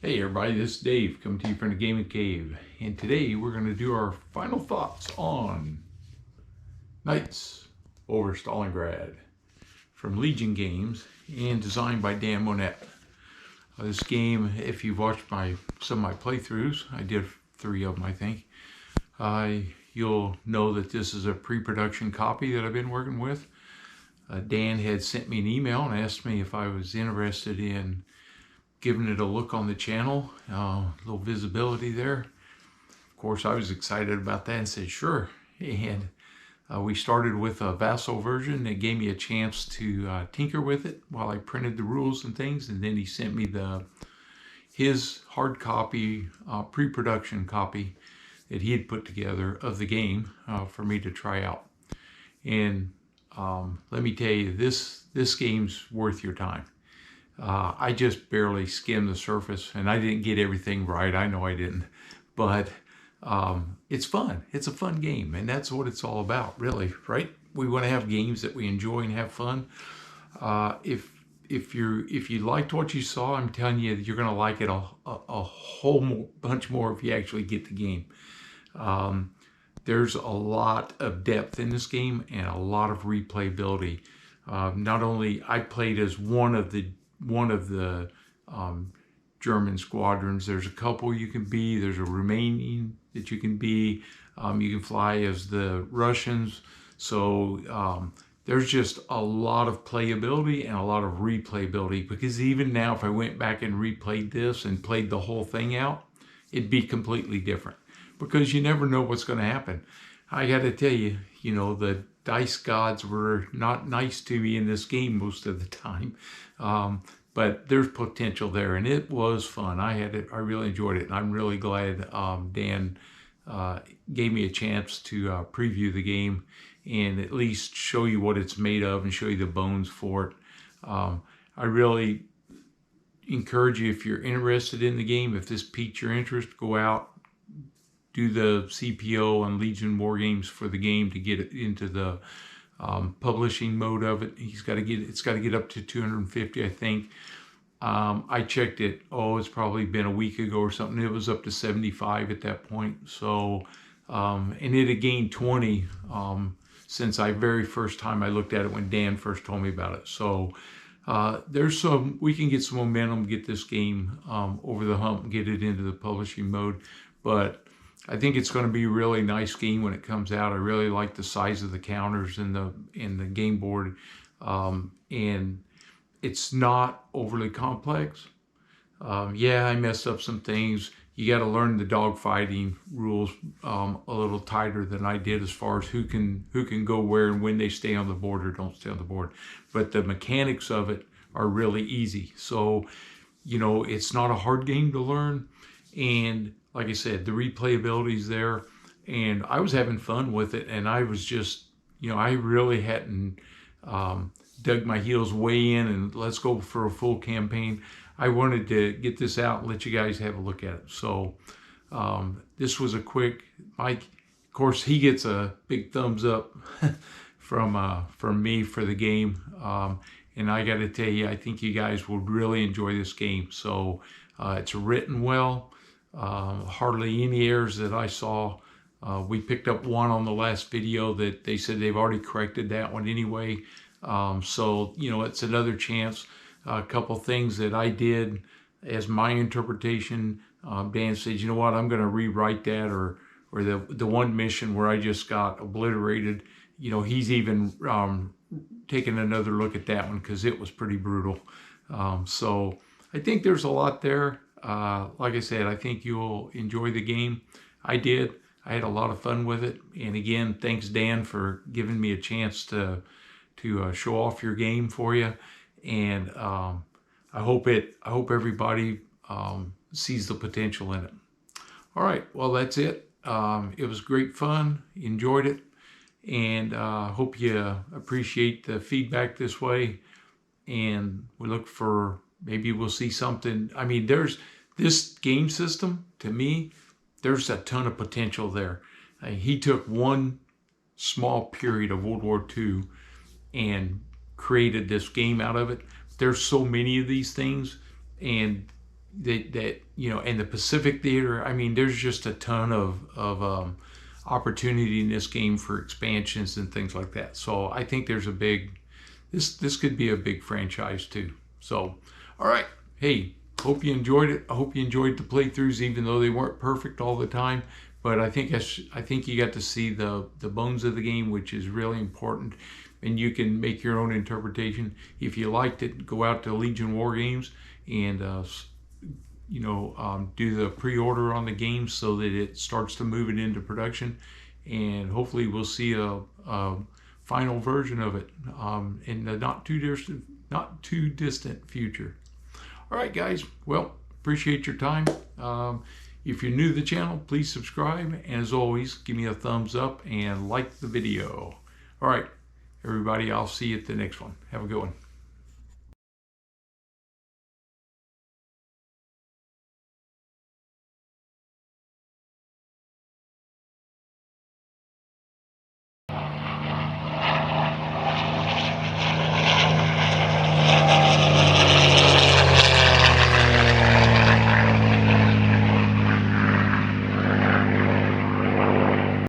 Hey everybody, this is Dave coming to you from the Gaming Cave, and today we're going to do our final thoughts on Knights Over Stalingrad from Legion Games and designed by Dan Monette. This game, if you've watched some of my playthroughs, I did 3 of them I think, you'll know that this is a pre-production copy that I've been working with. Dan had sent me an email and asked me if I was interested in giving it a look on the channel, a little visibility there. Of course, I was excited about that and said sure. And we started with a Vassal version. It gave me a chance to tinker with it while I printed the rules and things. And then he sent me his hard copy, pre-production copy that he had put together of the game for me to try out. And let me tell you, this game's worth your time. I just barely skimmed the surface, and I didn't get everything right. I know I didn't, but it's fun. It's a fun game, and that's what it's all about, really, right? We want to have games that we enjoy and have fun. If you liked what you saw, I'm telling you, you're going to like it a whole bunch more if you actually get the game. There's a lot of depth in this game and a lot of replayability. Not only I played as one of the German squadrons. There's a couple you can be. There's a Romanian that you can be. You can fly as the Russians. So there's just a lot of playability and a lot of replayability, because even now if I went back and replayed this and played the whole thing out, it'd be completely different, because you never know what's going to happen. I got to tell you, the dice gods were not nice to me in this game most of the time. But there's potential there, and it was fun. I really enjoyed it, and I'm really glad Dan gave me a chance to preview the game and at least show you what it's made of and show you the bones for it. I really encourage you, if you're interested in the game, if this piqued your interest, go out, do the CPO and Legion Wargames for the game to get it into the publishing mode of it. It's got to get up to 250, I think. I checked it, it's probably been a week ago or something. It was up to 75 at that point. So, and it had gained 20 since very first time I looked at it when Dan first told me about it. So we can get some momentum, get this game over the hump and get it into the publishing mode. But I think it's going to be a really nice game when it comes out. I really like the size of the counters in the game board, and it's not overly complex. Yeah, I messed up some things. You got to learn the dogfighting rules a little tighter than I did, as far as who can go where and when they stay on the board or don't stay on the board. But the mechanics of it are really easy. So, it's not a hard game to learn, and like I said, the replayability is there, and I was having fun with it, and I was just, I really hadn't dug my heels way in and let's go for a full campaign. I wanted to get this out and let you guys have a look at it. So this was a quick, Mike, of course, he gets a big thumbs up from me for the game. And I got to tell you, I think you guys will really enjoy this game. So it's written well. Hardly any errors that I saw. We picked up one on the last video that they said they've already corrected that one anyway. So, it's another chance. A couple things that I did as my interpretation, Dan said, you know what, I'm going to rewrite that, or the one mission where I just got obliterated, he's even taking another look at that one, because it was pretty brutal. So I think there's a lot there. Like I said, I think you'll enjoy the game. I did. I had a lot of fun with it. And again, thanks Dan for giving me a chance to show off your game for you. And I hope everybody sees the potential in it. All right, well, that's it. It was great fun. Enjoyed it, and hope you appreciate the feedback this way. And we look for, maybe we'll see something. I mean, there's this game system, to me, there's a ton of potential there. He took one small period of World War II and created this game out of it. There's so many of these things, and that you know, and the Pacific Theater. I mean, there's just a ton of opportunity in this game for expansions and things like that. So I think there's a big, this could be a big franchise too. So, all right, hey, hope you enjoyed it. I hope you enjoyed the playthroughs, even though they weren't perfect all the time. But I think you got to see the bones of the game, which is really important, and you can make your own interpretation. If you liked it, go out to Legion Wargames and do the pre-order on the game so that it starts to move it into production, and hopefully we'll see a final version of it in the not too distant future. All right, guys. Well, appreciate your time. If you're new to the channel, please subscribe. And as always, give me a thumbs up and like the video. All right, everybody, I'll see you at the next one. Have a good one.